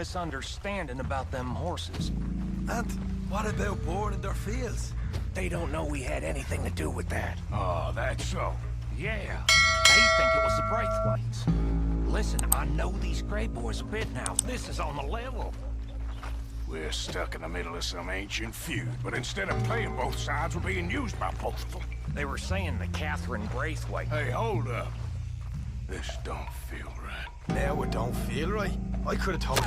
misunderstanding about them horses. And what about boring their fields? They don't know we had anything to do with that. Oh, that's so. Yeah, they think it was the Braithwaites. Listen, I know these Grey boys a bit now. This is on the level. We're stuck in the middle of some ancient feud, but instead of playing both sides, we're being used by both of them. They were saying that Catherine Braithwaite... Hey, hold up. This don't feel right. Now it don't feel right. I could have told you.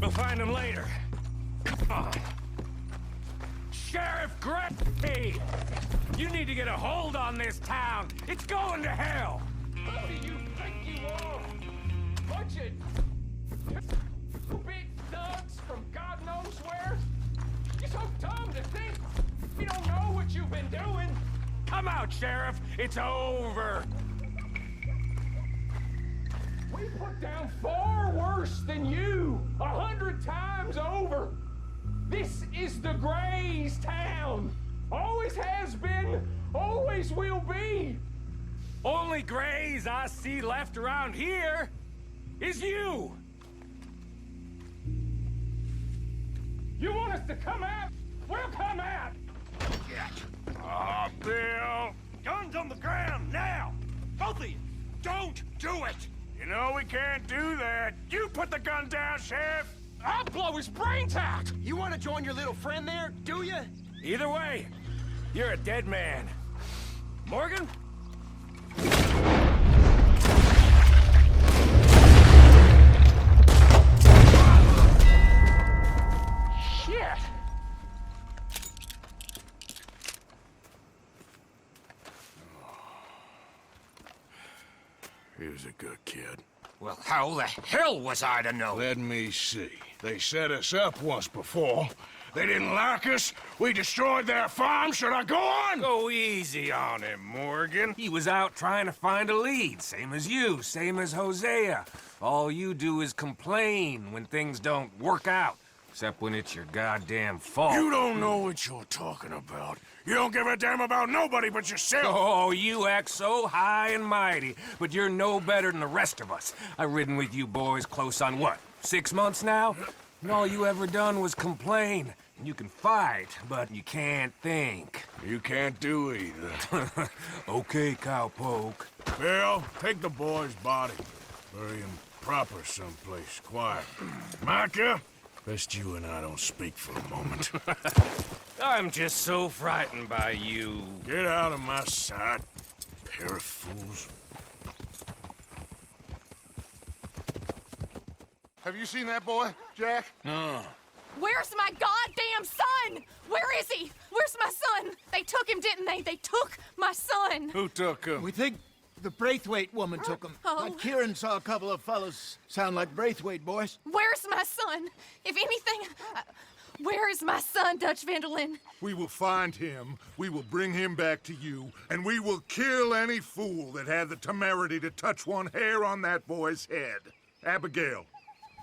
We'll find him later. Come on. Sheriff Gray! You need to get a hold on this town. It's going to hell. Who do you think you are? Bunch of two-bit thugs from God knows where? You're so dumb to think you don't know what you've been doing. Come out, Sheriff. It's over. We put down far worse than you, 100 times over. This is the Grays' town. Always has been, always will be. Only Grays I see left around here is you. You want us to come out? We'll come out. Ah, Bill. Guns on the ground, now. Both of you. Don't do it. You know we can't do that. You put the gun down, Sheriff. I'll blow his brains out. You want to join your little friend there, do you? Either way, you're a dead man. Morgan? Shit. He was a good kid. Well, how the hell was I to know? Let me see. They set us up once before. They didn't like us. We destroyed their farm. Should I go on? Go easy on him, Morgan. He was out trying to find a lead, same as you, same as Hosea. All you do is complain when things don't work out, except when it's your goddamn fault. You don't know what you're talking about. You don't give a damn about nobody but yourself. Oh, you act so high and mighty, but you're no better than the rest of us. I've ridden with you boys close on what, 6 months now? And all you ever done was complain. And you can fight, but you can't think. You can't do either. Okay, cowpoke. Bill, take the boy's body. Bury him proper someplace, quiet. Micah, best you and I don't speak for a moment. I'm just so frightened by you. Get out of my sight, pair of fools. Have you seen that boy, Jack? No. Where's my goddamn son? Where is he? Where's my son? They took him, didn't they? They took my son. Who took him? We think the Braithwaite woman took him. Oh. But Kieran saw a couple of fellows sound like Braithwaite boys. Where's my son? If anything, where is my son, Dutch Vanderlyn? We will find him, we will bring him back to you, and we will kill any fool that had the temerity to touch one hair on that boy's head. Abigail,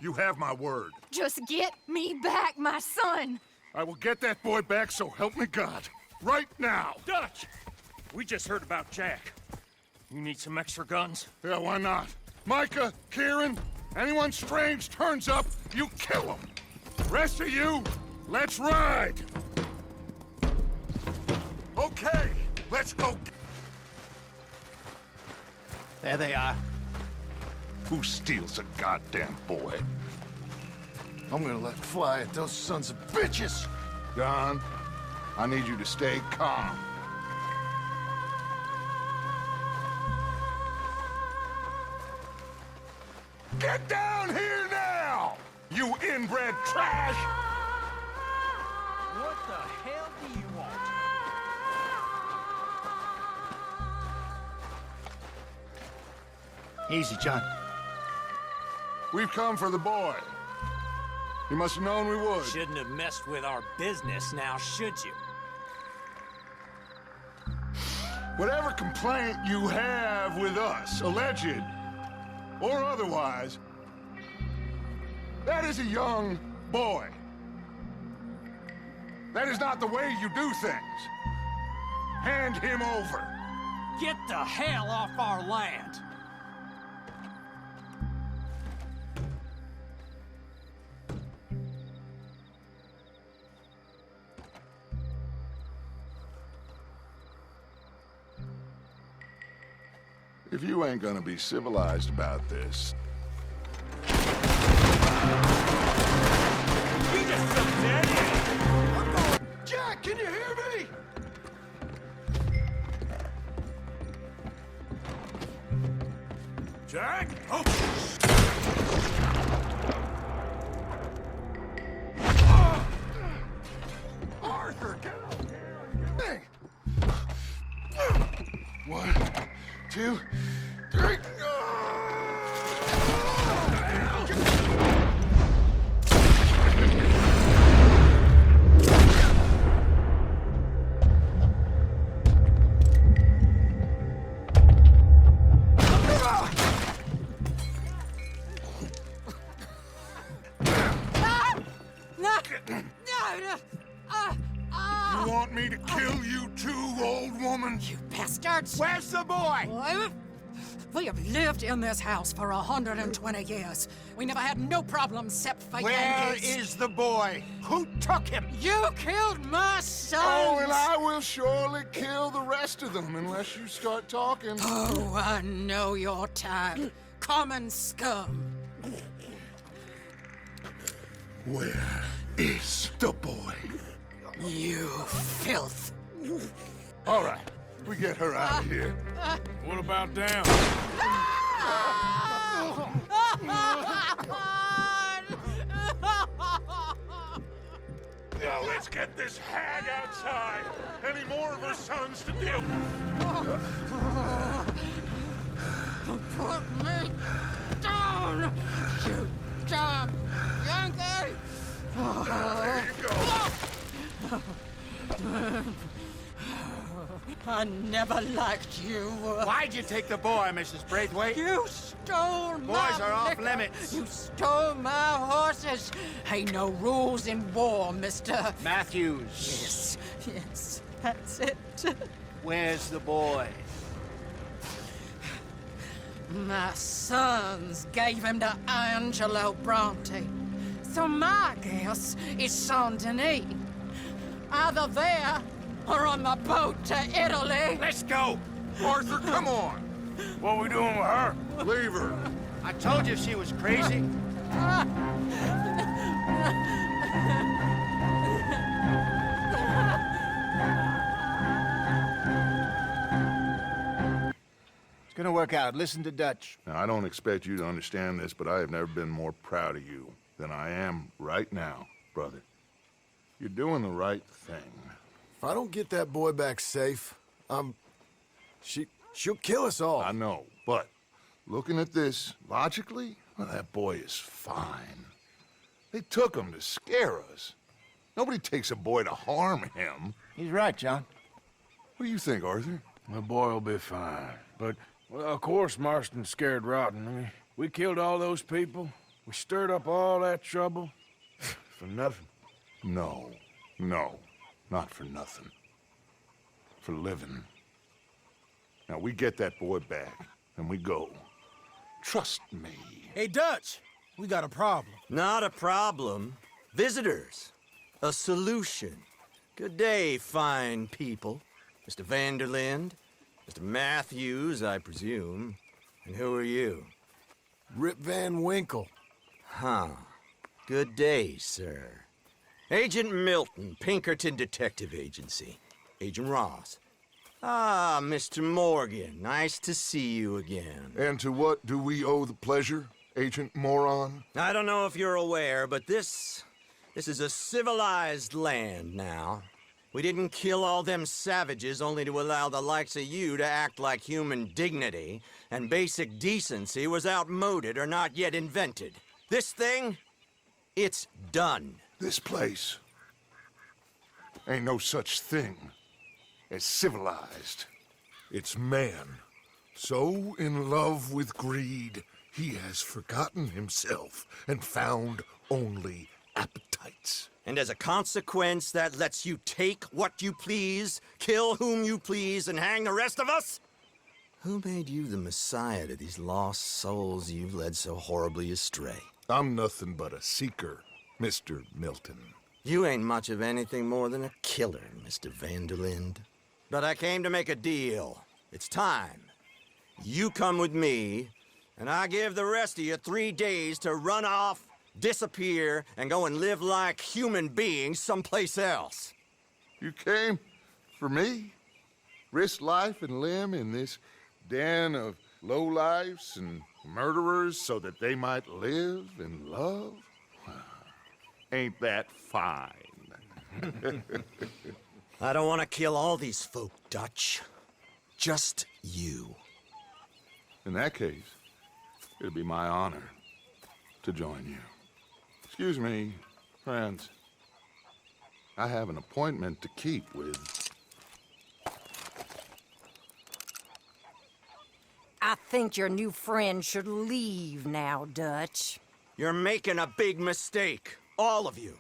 you have my word. Just get me back, my son. I will get that boy back, so help me God. Right now. Dutch! We just heard about Jack. You need some extra guns? Yeah, why not? Micah, Kieran, anyone strange turns up, you kill him. Rest of you, let's ride. Okay, let's go. There they are. Who steals a goddamn boy? I'm gonna let fly at those sons of bitches. Don, I need you to stay calm. Get down here now, you inbred trash! What the hell do you want? Easy, John. We've come for the boy. You must have known we would. Shouldn't have messed with our business now, should you? Whatever complaint you have with us, alleged or otherwise, that is a young boy. That is not the way you do things. Hand him over. Get the hell off our land! If you ain't gonna be civilized about this, You just fell dead in. Jack, can you hear me? Jack? Oh! Arthur, get up here! One, two, three. You want me to kill you too, old woman? You bastards! Where's the boy? We have lived in this house for 120 years. We never had no problems except for Where Yankees. is the boy? Who took him? You killed my son! Oh, and I will surely kill the rest of them unless you start talking. Oh, I know your type. Common scum. Where is the boy? You filth. All right, we get her out of here. What about down? Now let's get this hag outside. Any more of her sons to deal with? Put me down, you damn Yankee! There you go. I never liked you. Why'd you take the boy, Mrs. Braithwaite? You stole my Boys are off liquor. limits. You stole my horses. Ain't no rules in war, mister. Matthews. Yes, yes, that's it. Where's the boy? My sons gave him to Angelo Bronte. So my guess is Saint Denis. Either there or on the boat to Italy. Let's go! Arthur, come on. What we doing with her? Leave her. I told you she was crazy. It's gonna work out. Listen to Dutch. Now, I don't expect you to understand this, but I have never been more proud of you than I am right now, brother. You're doing the right thing. If I don't get that boy back safe, she'll kill us all. I know, but looking at this logically, well, that boy is fine. They took him to scare us. Nobody takes a boy to harm him. He's right, John. What do you think, Arthur? The boy will be fine. But, well, of course Marston's scared rotten. I mean, we killed all those people. We stirred up all that trouble. For nothing. No, not for nothing. For living. Now, we get that boy back, and we go. Trust me. Hey, Dutch, we got a problem. Not a problem. Visitors. A solution. Good day, fine people. Mr. Vanderlind, Mr. Matthews, I presume. And who are you? Rip Van Winkle. Huh. Good day, sir. Agent Milton, Pinkerton Detective Agency. Agent Ross. Ah, Mr. Morgan, nice to see you again. And to what do we owe the pleasure, Agent Moron? I don't know if you're aware, but this is a civilized land now. We didn't kill all them savages only to allow the likes of you to act like human dignity, and basic decency was outmoded or not yet invented. This thing, it's done. This place ain't no such thing as civilized. It's man, so in love with greed, he has forgotten himself and found only appetites. And as a consequence, that lets you take what you please, kill whom you please, and hang the rest of us? Who made you the messiah to these lost souls you've led so horribly astray? I'm nothing but a seeker, Mr. Milton. You ain't much of anything more than a killer, Mr. Vanderlind. But I came to make a deal. It's time. You come with me, and I give the rest of you 3 days to run off, disappear, and go and live like human beings someplace else. You came for me? Risk life and limb in this den of lowlifes and murderers so that they might live and love? Ain't that fine? I don't want to kill all these folk, Dutch. Just you. In that case, it'd be my honor to join you. Excuse me, friends. I have an appointment to keep with... I think your new friend should leave now, Dutch. You're making a big mistake. All of you.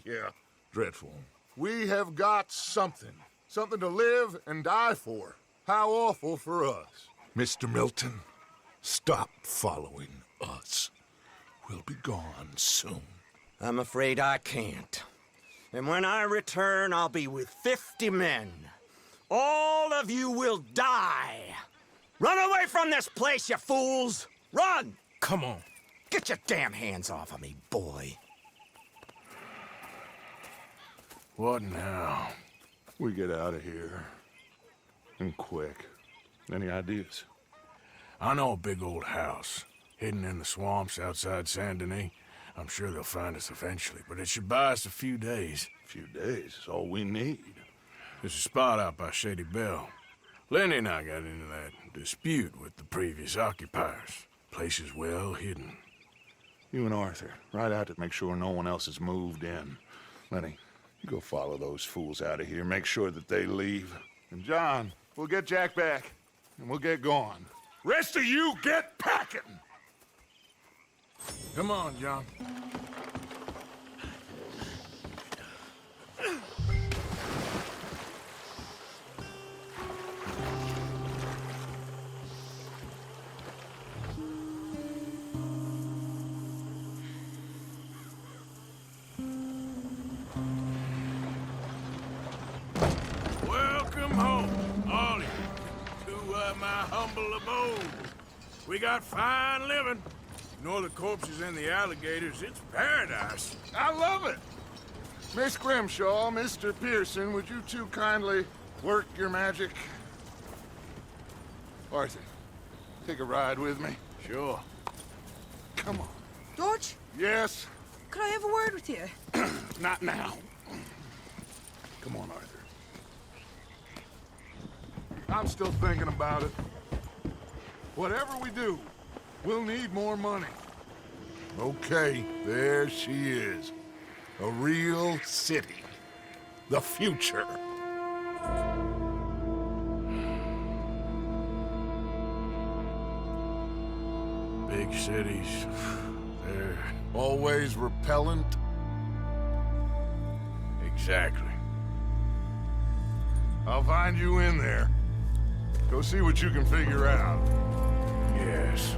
Yeah, dreadful. We have got something. Something to live and die for. How awful for us. Mr. Milton, stop following us. We'll be gone soon. I'm afraid I can't. And when I return, I'll be with 50 men. All of you will die. Run away from this place, you fools! Run! Come on. Get your damn hands off of me, boy. What now? We get out of here. And quick. Any ideas? I know a big old house, hidden in the swamps outside Saint Denis. I'm sure they'll find us eventually, but it should buy us a few days. A few days is all we need. There's a spot out by Shady Bell. Lenny and I got into that dispute with the previous occupiers. Place is well hidden. You and Arthur, ride out to make sure no one else has moved in. Lenny, you go follow those fools out of here. Make sure that they leave. And John, we'll get Jack back, and we'll get going. Rest of you, get packing! Come on, John. Welcome home, all of you, to my humble abode. We got fine living. Ignore the corpses and the alligators. It's paradise. I love it! Miss Grimshaw, Mr. Pearson, would you two kindly work your magic? Arthur, take a ride with me. Sure. Come on. Dutch, Yes? Could I have a word with you? Not now. Come on, Arthur. I'm still thinking about it. Whatever we do, we'll need more money. Okay, there she is. A real city. The future. Big cities, they're... Always repellent. Exactly. I'll find you in there. Go see what you can figure out. Yes.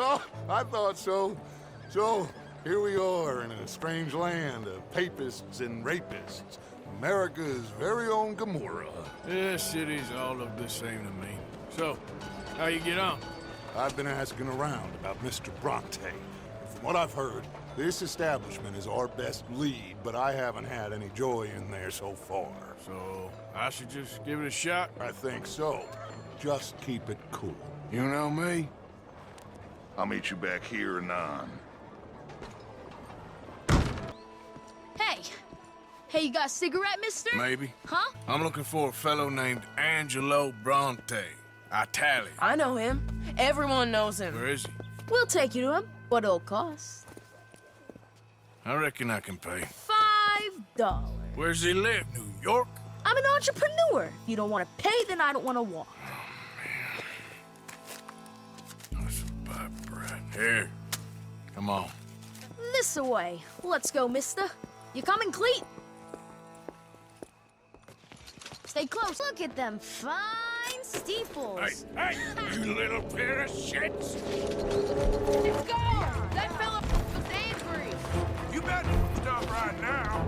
Oh, I thought so. So, here we are in a strange land of papists and rapists. America's very own Gomorrah. Yeah, cities all look the same to me. So, how you get on? I've been asking around about Mr. Bronte. From what I've heard, this establishment is our best lead, but I haven't had any joy in there so far. So, I should just give it a shot? I think so. Just keep it cool. You know me? I'll meet you back here anon. Hey! Hey, you got a cigarette, mister? Maybe. Huh? I'm looking for a fellow named Angelo Bronte. Italian. I know him. Everyone knows him. Where is he? We'll take you to him. What it'll cost? I reckon I can pay. $5. Where's he live? New York? I'm an entrepreneur. If you don't want to pay, then I don't want to walk. That's a bad bread. Here. Come on. This away. Let's go, mister. You coming, Cleet? Stay close. Look at them fine steeples. Hey, you little pair of shits! Let's go! That fella was angry. You better stop right now.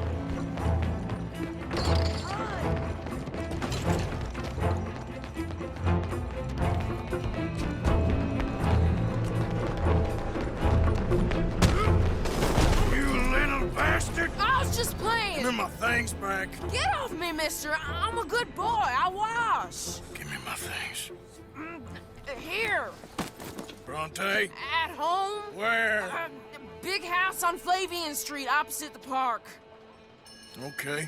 I was just playing. Give me my things back. Get off me, mister. I'm a good boy. I wash. Give me my things. Here. Bronte? At home. Where? Big house on Flavian Street, opposite the park. Okay.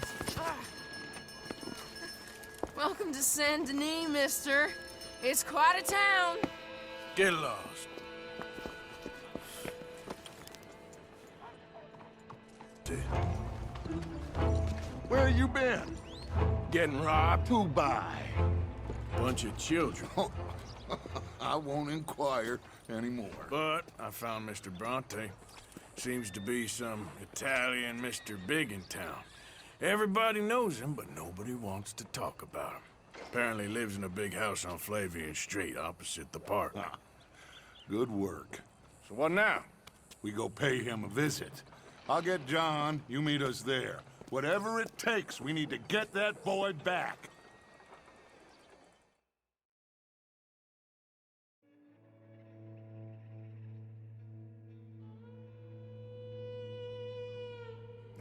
Welcome to Saint Denis, mister. It's quite a town. Get lost. Where you been? Getting robbed? Who by? Bunch of children. I won't inquire anymore. But I found Mr. Bronte. Seems to be some Italian Mr. Big in town. Everybody knows him, but nobody wants to talk about him. Apparently lives in a big house on Flavian Street, opposite the park. Ah, good work. So what now? We go pay him a visit. I'll get John, you meet us there. Whatever it takes, we need to get that boy back.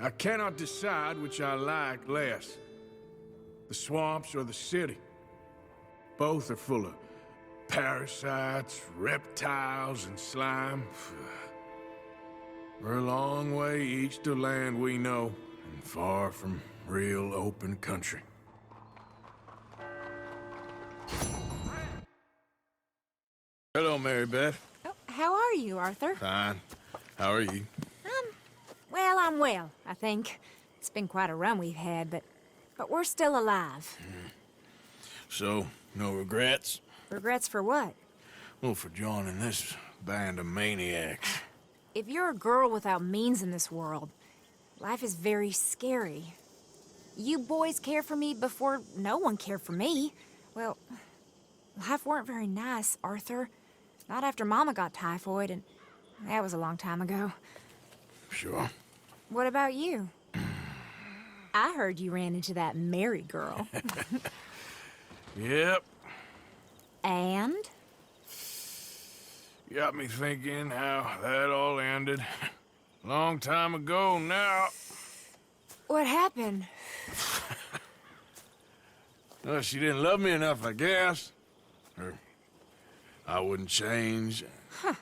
I cannot decide which I like less. The swamps or the city. Both are full of parasites, reptiles, and slime. We're a long way east of land we know, and far from real open country. Hello, Mary Beth. Oh, how are you, Arthur? Fine. How are you? Well, I'm well, I think. It's been quite a run we've had, but we're still alive. So, no regrets? Regrets for what? Well, for joining this band of maniacs. If you're a girl without means in this world, life is very scary. You boys cared for me before no one cared for me. Well, life weren't very nice, Arthur. Not after Mama got typhoid, and that was a long time ago. Sure. What about you? I heard you ran into that Mary girl. Yep. And? Got me thinking how that all ended. Long time ago now. What happened? Well, she didn't love me enough, I guess. Or I wouldn't change. Huh.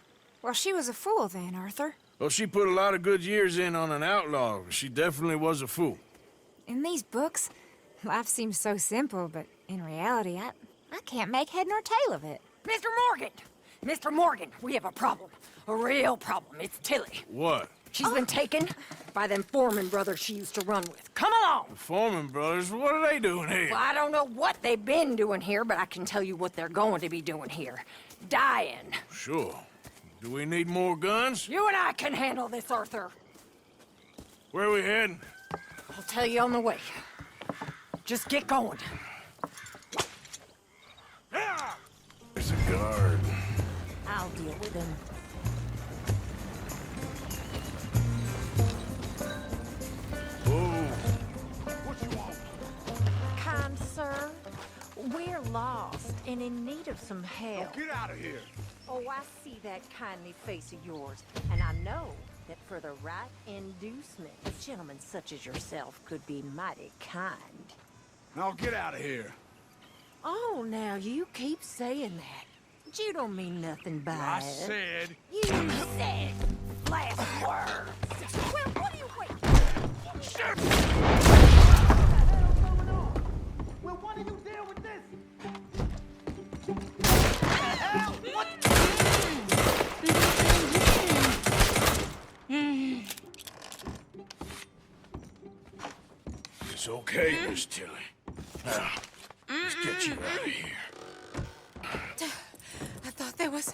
Well, she was a fool then, Arthur. Well, she put a lot of good years in on an outlaw. She definitely was a fool. In these books, life seems so simple, but in reality, I can't make head nor tail of it. Mr. Morgan! Mr. Morgan, we have a problem. A real problem. It's Tilly. What? She's been taken by them Foreman brothers she used to run with. Come along! The Foreman brothers? What are they doing here? Well, I don't know what they've been doing here, but I can tell you what they're going to be doing here. Dying. Sure. Do we need more guns? You and I can handle this, Arthur. Where are we heading? I'll tell you on the way. Just get going. There's a guard. I'll deal with him. Kind sir, we're lost and in need of some help. Get out of here! Oh, I see that kindly face of yours, and I know that for the right inducement, a gentleman such as yourself could be mighty kind. Now get out of here. Oh, now you keep saying that. But you don't mean nothing by I it. said... You said last word. Well, what are you waiting? Shit! Well, why do you deal with this? It's okay, Miss Tilly. Now, let's get you out of here. I thought there was...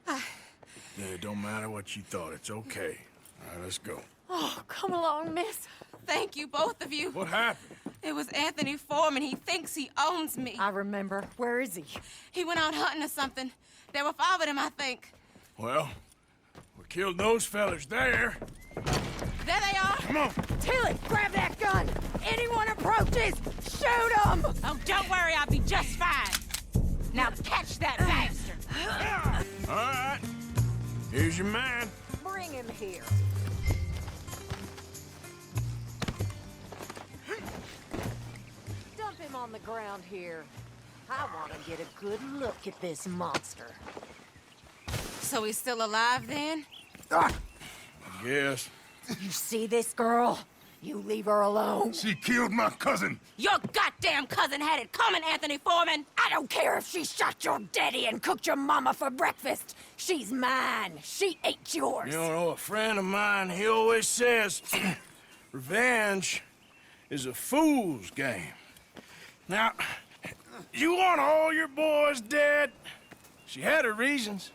Yeah, it don't matter what you thought. It's okay. All right, let's go. Oh, come along, miss. Thank you, both of you. What happened? It was Anthony Foreman. He thinks he owns me. I remember. Where is he? He went out hunting or something. There were 5 of them, I think. Well, we killed those fellas there. There they are. Come on. Tilly, grab that gun! Anyone approaches, shoot them! Oh, don't worry, I'll be just fine. Now catch that bastard. All right. Here's your man. Bring him here. Dump him on the ground here. I want to get a good look at this monster. So he's still alive then? I guess. You see this girl? You leave her alone. She killed my cousin. Your goddamn cousin had it coming, Anthony Foreman. I don't care if she shot your daddy and cooked your mama for breakfast. She's mine. She ate yours. You know, a friend of mine, he always says, revenge is a fool's game. Now, you want all your boys dead? She had her reasons.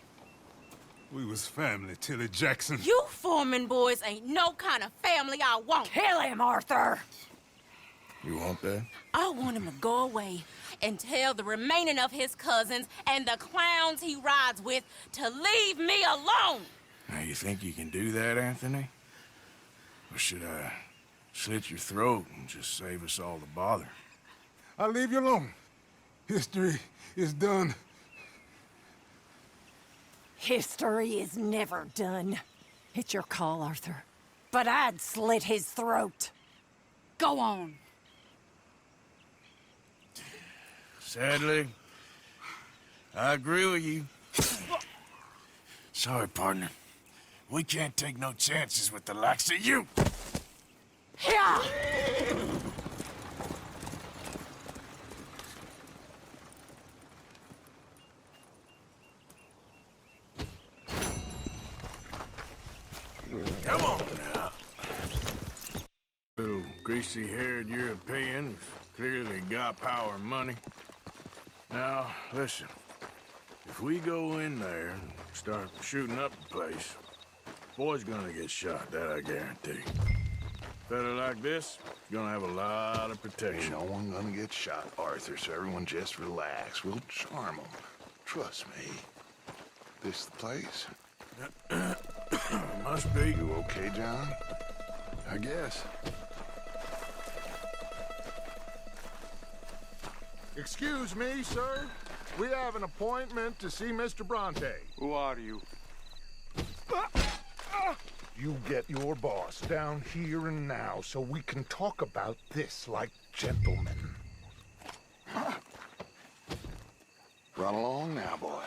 We was family, Tilly Jackson. You Foreman boys ain't no kind of family I want. Kill him, Arthur. You want that? I want him to go away and tell the remaining of his cousins and the clowns he rides with to leave me alone. Now, you think you can do that, Anthony? Or should I slit your throat and just save us all the bother? I'll leave you alone. History is done. History is never done. It's your call, Arthur. But I'd slit his throat. Go on. Sadly, I agree with you. Sorry, partner. We can't take no chances with the likes of you. Yeah! Come on now. Little greasy-haired European clearly got power and money. Now, listen. If we go in there and start shooting up the place, boy's gonna get shot, that I guarantee. Fella like this, gonna have a lot of protection. Ain't no one gonna get shot, Arthur, so everyone just relax. We'll charm them. Trust me. This the place? Must be. You okay, John? I guess. Excuse me, sir. We have an appointment to see Mr. Bronte. Who are you? You get your boss down here and now so we can talk about this like gentlemen. Run along now, boy.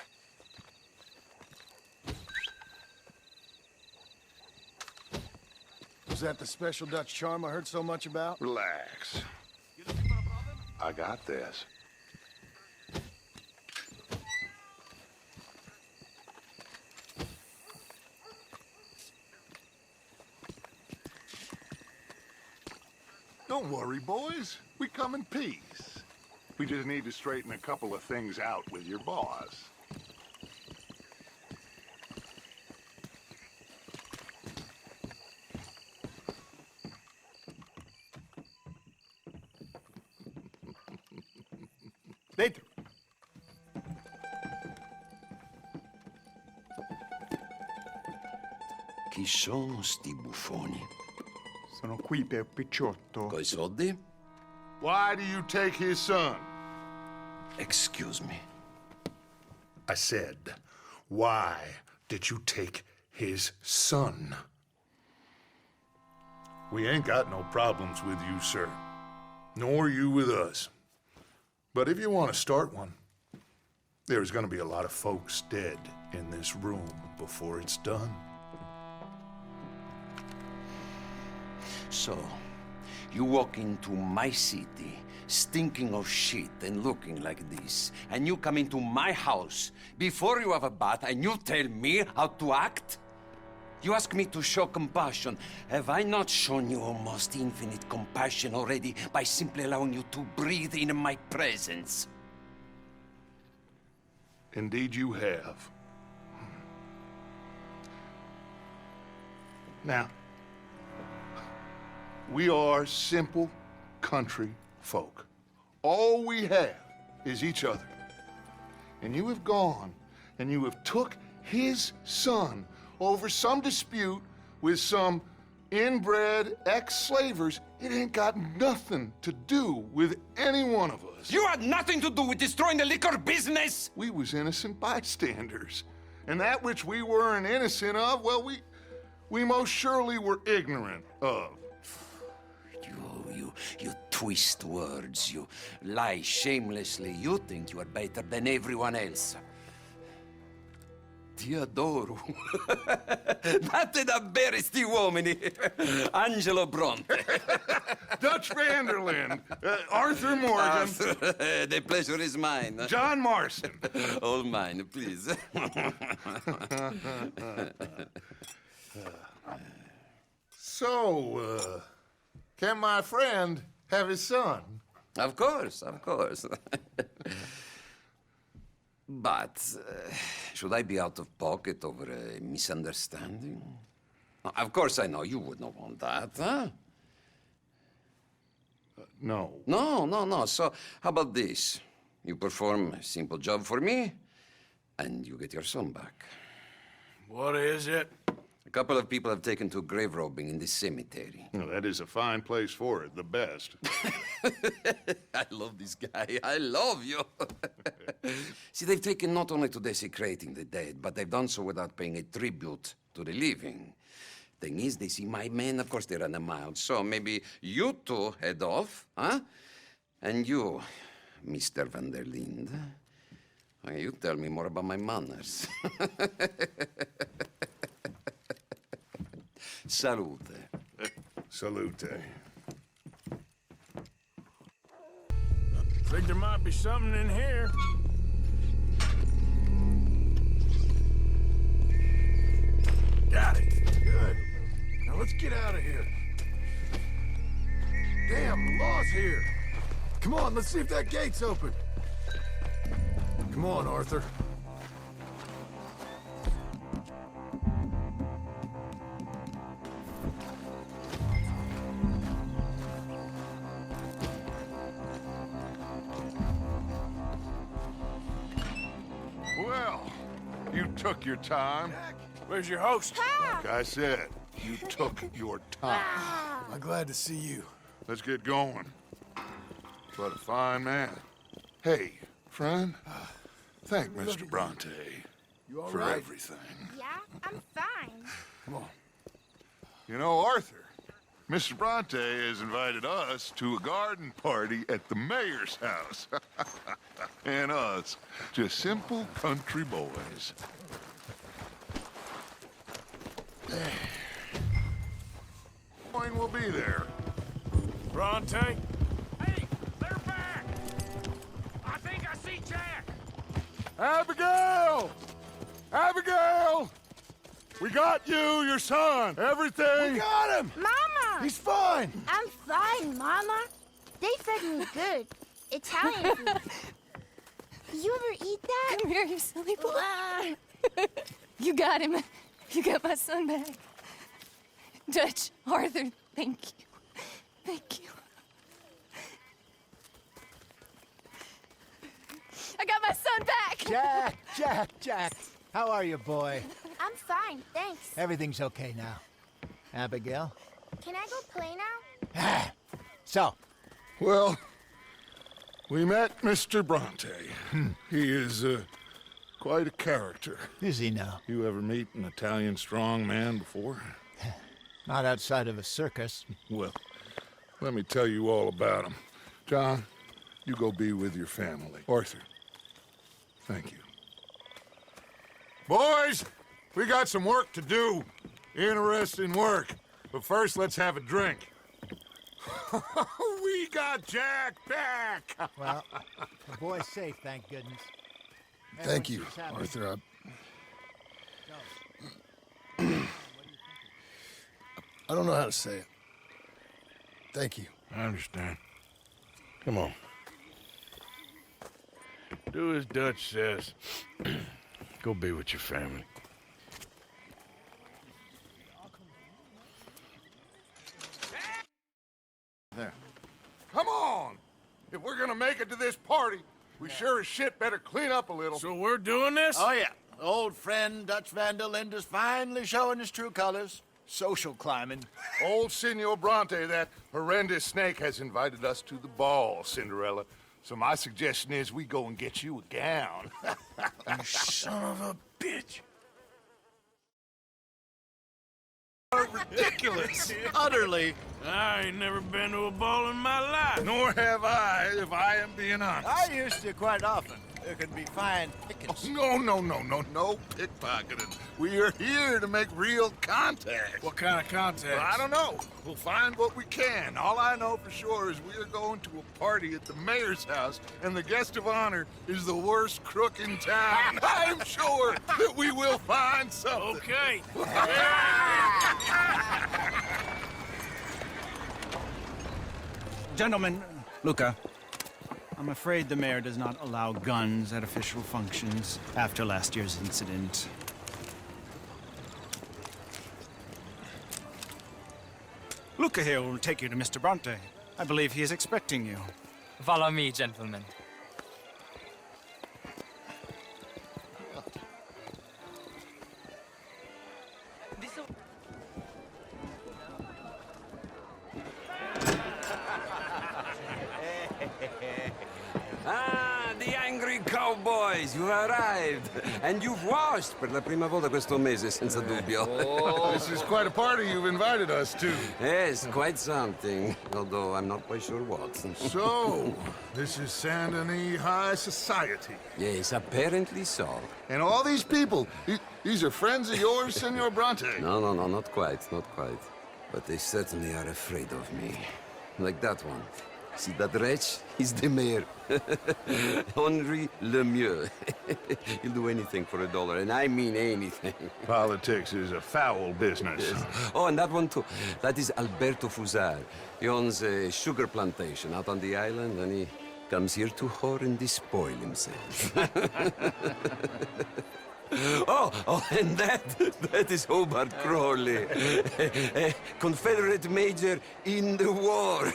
Was that the special Dutch charm I heard so much about? Relax. I got this. Don't worry, boys. We come in peace. We just need to straighten a couple of things out with your boss. Dentro. Chi sono sti buffoni? Sono qui per Picciotto. Coi soldi? Why do you take his son? Excuse me. I said, why did you take his son? We ain't got no problems with you, sir. Nor you with us. But if you want to start one, there's gonna be a lot of folks dead in this room before it's done. So, you walk into my city, stinking of shit and looking like this, and you come into my house before you have a bath and you tell me how to act? You ask me to show compassion. Have I not shown you almost infinite compassion already by simply allowing you to breathe in my presence? Indeed you have. Now, we are simple country folk. All we have is each other. And you have gone and you have took his son over some dispute with some inbred ex-slavers. It ain't got nothing to do with any one of us. You had nothing to do with destroying the liquor business! We was innocent bystanders. And that which we weren't innocent of, well, we most surely were ignorant of. You twist words, you lie shamelessly. You think you are better than everyone else. Ti adoro. Vattene da bere sti uomini. Angelo Bronte. Dutch Vanderlyn. Arthur Morgan. Arthur, the pleasure is mine. John Marston. All mine, please. So, can my friend have his son? Of course, of course. But, should I be out of pocket over a misunderstanding? Of course I know you would not want that, huh? No. No. So, how about this? You perform a simple job for me, and you get your son back. What is it? A couple of people have taken to grave robbing in this cemetery. Well, that is a fine place for it, the best. I love this guy. I love you. See, they've taken not only to desecrating the dead, but they've done so without paying a tribute to the living. Thing is, they see my men, of course they run a mile. So maybe you two head off, huh? And you, Mr. Van der Linde, you tell me more about my manners. Salute. Salute. Think there might be something in here. Got it. Good. Now let's get out of here. Damn, the law's here. Come on, let's see if that gate's open. Come on, Arthur. Well, you took your time. Where's your host? Like I said, you took your time. I'm glad to see you. Let's get going. What a fine man. Hey, friend. Thank Mr. Bronte for right? everything. Yeah, I'm fine. Come on. You know, Arthur, Mr. Bronte has invited us to a garden party at the mayor's house. And us, just simple country boys. Wayne will be there. Bronte? Hey, they're back! I think I see Jack! Abigail! Abigail! We got you, your son, everything. We got him! Mama! He's fine! I'm fine, Mama. They fed me good. Italian food. You ever eat that? Come here, you silly boy. You got him. You got my son back. Dutch, Arthur, thank you. Thank you. I got my son back! Jack. How are you, boy? I'm fine, thanks. Everything's okay now. Abigail? Can I go play now? So, Well, we met Mr. Bronte. He is quite a character. is he now? You ever meet an Italian strong man before? Not outside of a circus. Well, let me tell you all about him. John, you go be with your family. Arthur, thank you. Boys, we got some work to do. Interesting work. But first, let's have a drink. We got Jack back! Well, the boy's safe, thank goodness. Thank you, Everyone's happy. Arthur. I don't know how to say it. Thank you. I understand. Come on. Do as Dutch says. Go be with your family. There. Come on! If we're gonna make it to this party, we sure as shit better clean up a little. So we're doing this? Oh, yeah. Old friend Dutch Van der Linde's finally showing his true colors. Social climbing. Old Senor Bronte, that horrendous snake, has invited us to the ball, Cinderella. So my suggestion is we go and get you a gown. You son of a bitch. Ridiculous! Utterly. I ain't never been to a ball in my life. Nor have I, if I am being honest. I used to quite often. There could be fine pickets. No pickpocketing. We are here to make real contact. What kind of contact? Well, I don't know. We'll find what we can. All I know for sure is we are going to a party at the mayor's house, and the guest of honor is the worst crook in town. I'm sure that we will find something. Okay. Gentlemen, Luca, I'm afraid the mayor does not allow guns at official functions after last year's incident. Luca here will take you to Mr. Bronte. I believe he is expecting you. Follow me, gentlemen. Ah, the angry cowboys, you arrived. And you've washed per la prima volta questo mese, senza dubbio. This is quite a party you've invited us to. Yes, quite something. Although I'm not quite sure what. So, this is Saint Denis High Society. Yes, apparently so. And all these people, these are friends of yours, Senor Bronte? No, not quite, not quite. But they certainly are afraid of me. Like that one. See that wretch? He's the mayor. Henri Lemieux. He'll do anything for $1, and I mean anything. Politics is a foul business. Yes. Oh, and that one too. That is Alberto Fusar. He owns a sugar plantation out on the island, and he comes here to whore and despoil himself. Oh, and that is Hobart Crawley, a Confederate major in the war.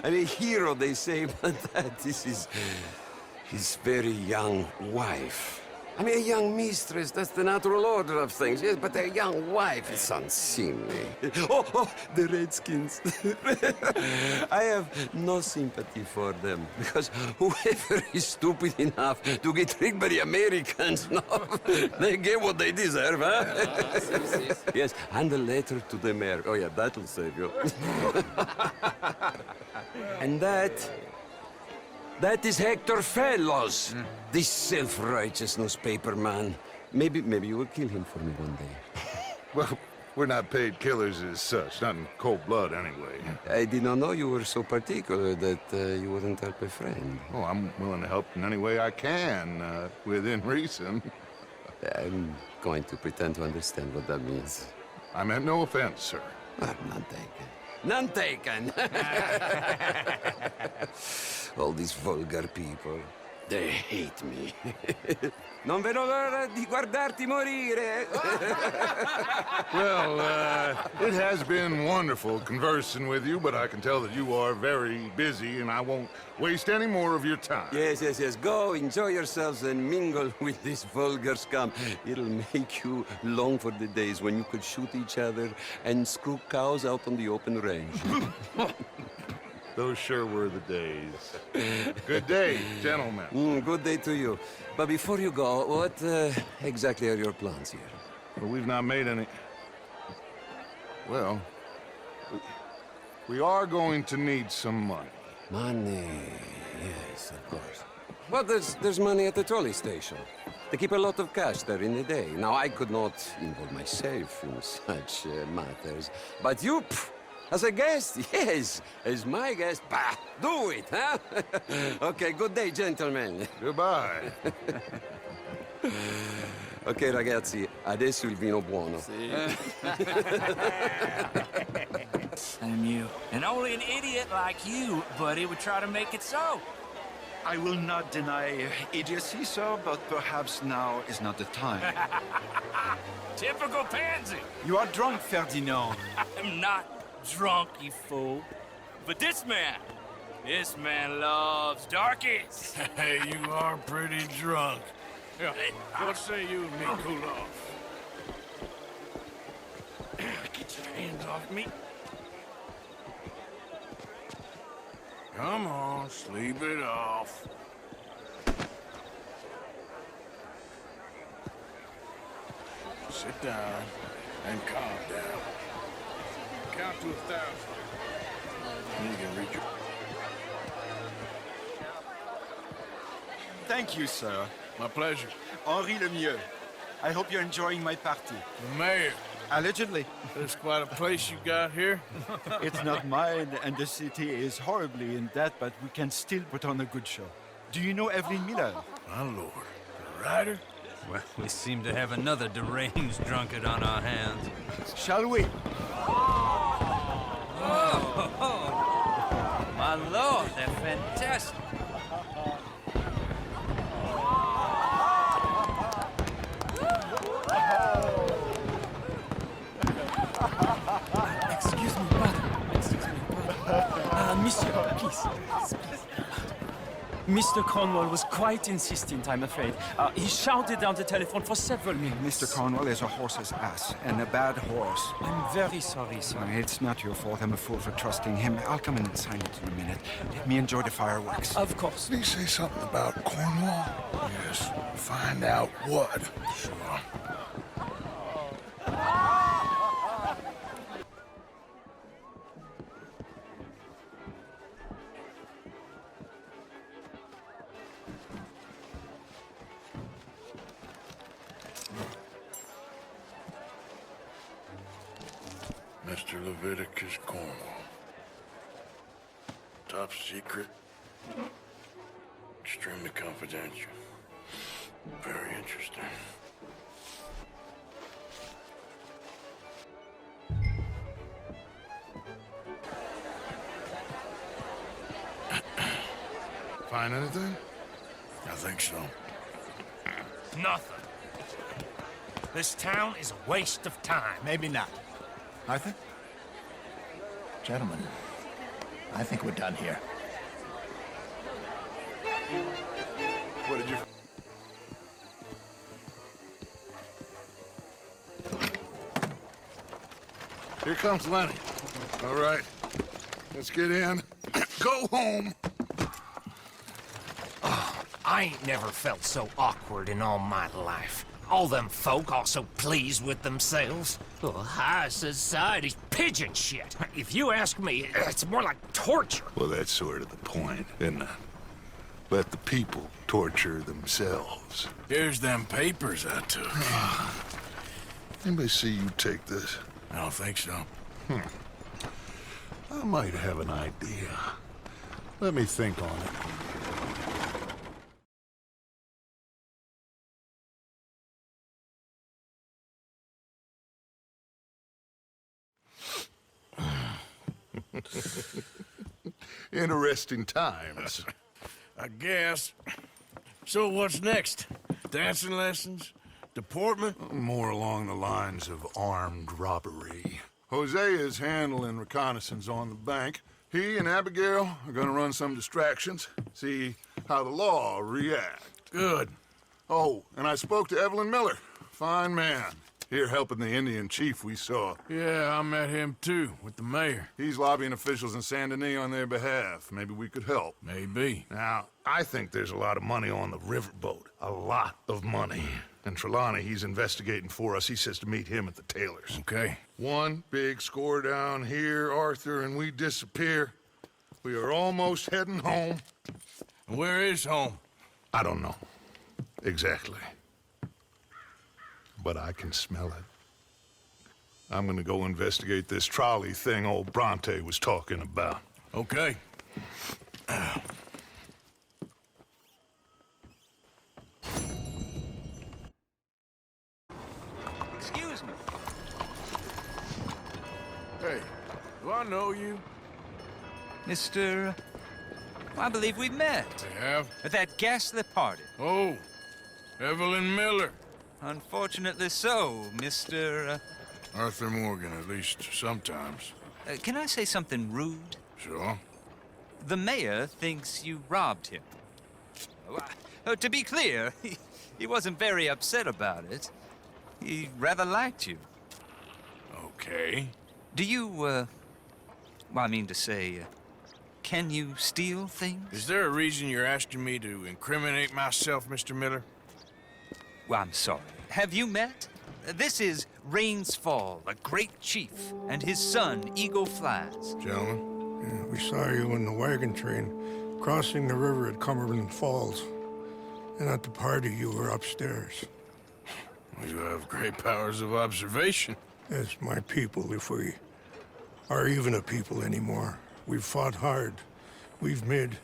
I mean, hero, they say, but that is his very young wife. I mean, a young mistress, that's the natural order of things, yes, but a young wife is unseemly. Oh, the Redskins. I have no sympathy for them, because whoever is stupid enough to get tricked by the Americans, no, they get what they deserve, huh? Yes, and a letter to the mayor. Oh, yeah, that'll save you. And that is Hector Fellows, this self-righteous newspaper man. Maybe you will kill him for me one day. Well, we're not paid killers as such, not in cold blood anyway. I did not know you were so particular that you wouldn't help a friend. Oh, I'm willing to help in any way I can, within reason. I'm going to pretend to understand what that means. I meant no offense, sir. None taken. None taken! All these vulgar people, they hate me. Non vedo l'ora di guardarti morire. Well, it has been wonderful conversing with you, but I can tell that you are very busy, and I won't waste any more of your time. Yes. Go, enjoy yourselves, and mingle with this vulgar scum. It'll make you long for the days when you could shoot each other and screw cows out on the open range. Those sure were the days. Good day, gentlemen. Good day to you. But before you go, what exactly are your plans here? Well, we've not made any... Well, we are going to need some money. Money, yes, of course. Well, there's money at the trolley station. They keep a lot of cash there in the day. Now, I could not involve myself in such matters. But you... As a guest, yes. As my guest, bah, do it, huh? Okay, good day, gentlemen. Goodbye. Ok, ragazzi, adesso il vino buono. And you. And only an idiot like you, buddy, would try to make it so. I will not deny idiocy, sir, but perhaps now is not the time. Typical pansy. You are drunk, Ferdinand. I'm not drunk, you fool. But this man loves darkies. Hey, you are pretty drunk. Here, what say you and me cool off? Get your hands off me. Come on, sleep it off. Sit down and calm down. Count to 1,000. You can reach your... Thank you, sir. My pleasure. Henri Lemieux. I hope you're enjoying my party. The mayor. Allegedly. There's quite a place you got here. It's not mine, and the city is horribly in debt, but we can still put on a good show. Do you know Evelyn Miller? My lord. The writer? Well, we seem to have another deranged drunkard on our hands. Shall we? Oh, my lord, they're fantastic. Excuse me, brother. Monsieur, please. Mr. Cornwall was quite insistent, I'm afraid. He shouted down the telephone for several minutes. Mr. Cornwall is a horse's ass, and a bad horse. I'm very sorry, sir. It's not your fault. I'm a fool for trusting him. I'll come in and sign it in a minute. Let me enjoy the fireworks. Of course. Did he say something about Cornwall? Yes. Find out what. Sure. Mr. Leviticus Cornwall. Top secret. Extremely confidential. Very interesting. Find anything? I think so. Nothing. This town is a waste of time. Maybe not. Arthur? Gentlemen, I think we're done here. What did you... Here comes Lenny. All right, let's get in. Go home. I ain't never felt so awkward in all my life. All them folk all so pleased with themselves. Oh, high society's pigeon shit. If you ask me, it's more like torture. Well, that's sort of the point, isn't it? Let the people torture themselves. Here's them papers I took. Anybody see you take this? I don't think so. I might have an idea. Let me think on it. Interesting times. I guess. So what's next? Dancing lessons? Deportment? More along the lines of armed robbery. Jose is handling reconnaissance on the bank. He and Abigail are gonna run some distractions, see how the law react. Good. Oh, and I spoke to Evelyn Miller. Fine man. Here helping the Indian chief we saw. Yeah, I met him too, with the mayor. He's lobbying officials in Saint Denis on their behalf. Maybe we could help. Maybe. Now, I think there's a lot of money on the riverboat. A lot of money. And Trelawney, he's investigating for us. He says to meet him at the Taylor's. Okay. One big score down here, Arthur, and we disappear. We are almost heading home. And where is home? I don't know. Exactly. But I can smell it. I'm gonna go investigate this trolley thing old Bronte was talking about. Okay. Excuse me. Hey, do I know you? Mr. I believe we met. We have? At that ghastly party. Oh, Evelyn Miller. Unfortunately so, Mr. Arthur Morgan, at least sometimes. Can I say something rude? Sure. The mayor thinks you robbed him. To be clear, he wasn't very upset about it. He rather liked you. Okay. Do you, well, I mean to say, can you steal things? Is there a reason you're asking me to incriminate myself, Mr. Miller? Well, I'm sorry. Have you met? This is Rains Fall, a great chief, and his son, Eagle Flies. Gentlemen? Yeah, we saw you in the wagon train crossing the river at Cumberland Falls. And at the party, you were upstairs. You have great powers of observation. As my people, if we are even a people anymore. We've fought hard. We've made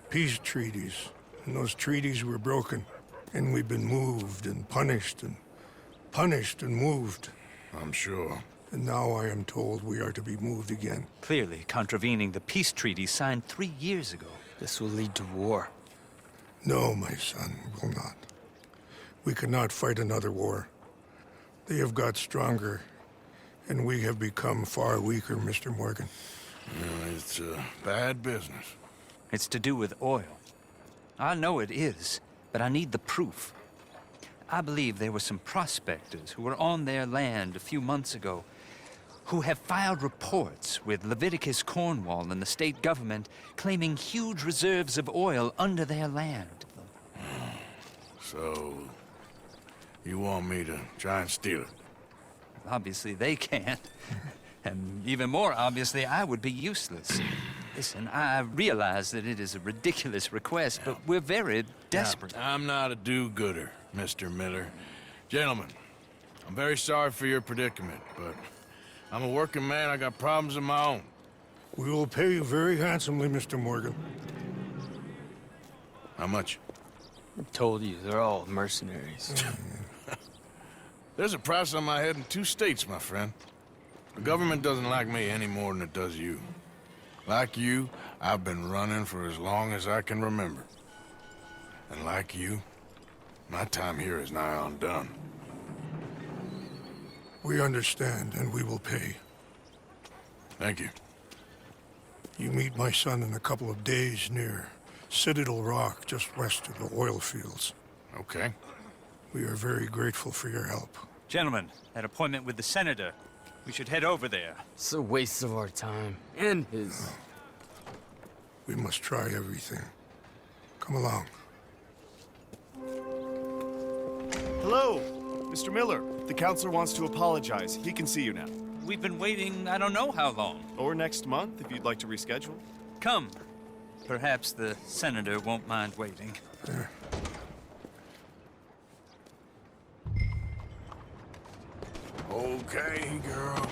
peace treaties, and those treaties were broken. And we've been moved and punished and moved. I'm sure. And now I am told we are to be moved again. Clearly contravening the peace treaty signed 3 years ago. This will lead to war. No, my son, will not. We cannot fight another war. They have got stronger, and we have become far weaker, Mr. Morgan. Yeah, it's bad business. It's to do with oil. I know it is, but I need the proof. I believe there were some prospectors who were on their land a few months ago who have filed reports with Leviticus Cornwall and the state government claiming huge reserves of oil under their land. So, you want me to try and steal it? Obviously they can't. And even more obviously, I would be useless. Listen, I realize that it is a ridiculous request, but we're very desperate. Now, I'm not a do-gooder, Mr. Miller. Gentlemen, I'm very sorry for your predicament, but I'm a working man. I got problems of my own. We will pay you very handsomely, Mr. Morgan. How much? I told you, they're all mercenaries. There's a price on my head in 2 states, my friend. The government doesn't like me any more than it does you. Like you, I've been running for as long as I can remember. And like you, my time here is nigh undone. We understand, and we will pay. Thank you. You meet my son in a couple of days near Citadel Rock, just west of the oil fields. Okay. We are very grateful for your help. Gentlemen, that appointment with the senator, We should head over there. It's a waste of our time. And his. We must try everything. Come along. Hello, Mr. Miller. The counselor wants to apologize. He can see you now. We've been waiting I don't know how long. Or next month, if you'd like to reschedule. Come. Perhaps the senator won't mind waiting. Okay, girl.